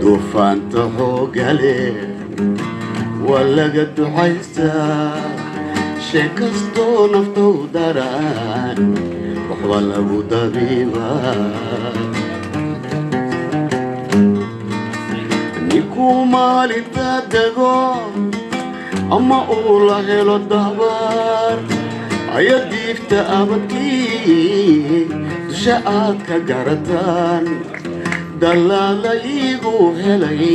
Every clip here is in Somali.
duufaanta xoogale wala gadu haysta sheekastoo naftow daraan waxba lagu dabiiba ninkuu maalinta dego ama uu la helo dabar aya diifta abadkii dusha aad ka garataan dalaala iigu helay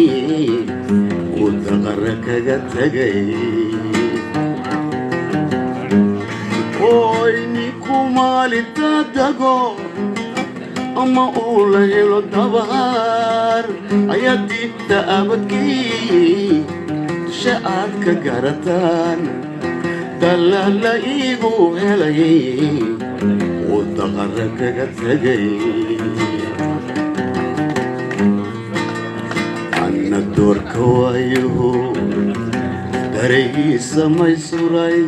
wadda qarra kaga tegay oy ninkuu maalinta dego ama uu la helo dabar aya diifta abadkii dusha aad ka garataan dalaala iigu helay wadda qarra kaga tegay anna doorka waayo daraygiisa may suray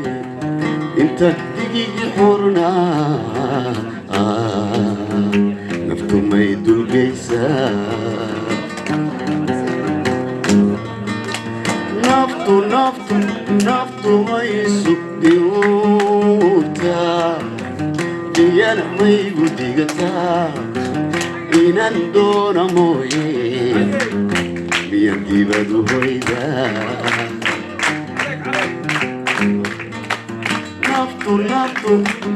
inta digigii xornaa naftu may dulgaysaa naftu may sugdiutaa diyana may gudigataa inaan doona mooye miyan dibadu hoydaa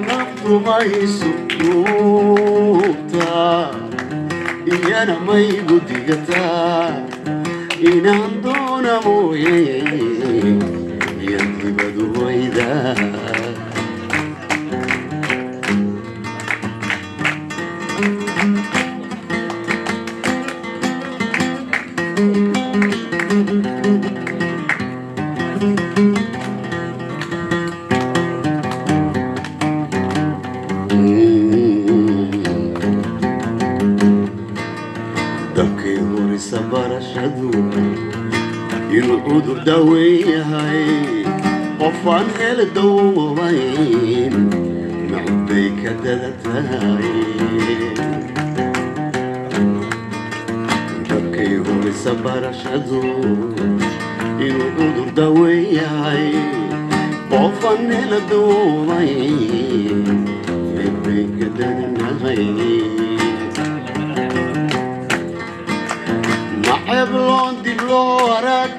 naftu may sugdiutaa diyana may gudigataa inaan doona mooye miyan dibadu hoydaa dabkay horisa barashadu inuu cudur daaweeyahay qofaan hela dawoobayn nacud bay ka dadatahay dabkay horisa barashadu inuu cudur daaweeyahay qofaan hela dawoobayn nacud bay ka dadanahay معبلون دبلورك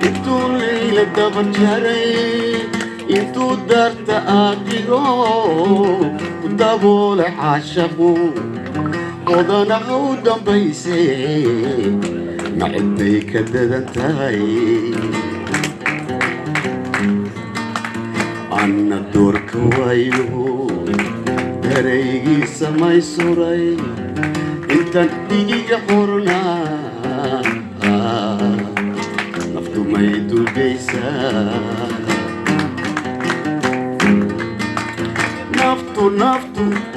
انتو الليلة دبن جري انتو درت اقيقو ودابول حاشقو وضنا عودا بيسي نعبي كددنتاي عنا دورك وايلو دريقي سماي سوري انت دقيقة حورنا نفطو ما يدول بيسا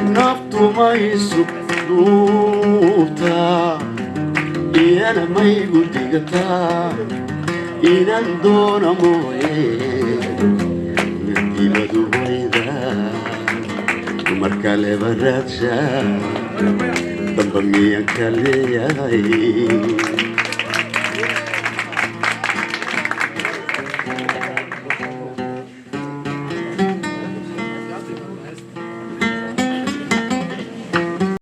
نفطو ما يسكروتا انا ما يقول ديقتا انا ندونا مويه ندي بدو بيدا ومركالي براتشا Bambang yang kali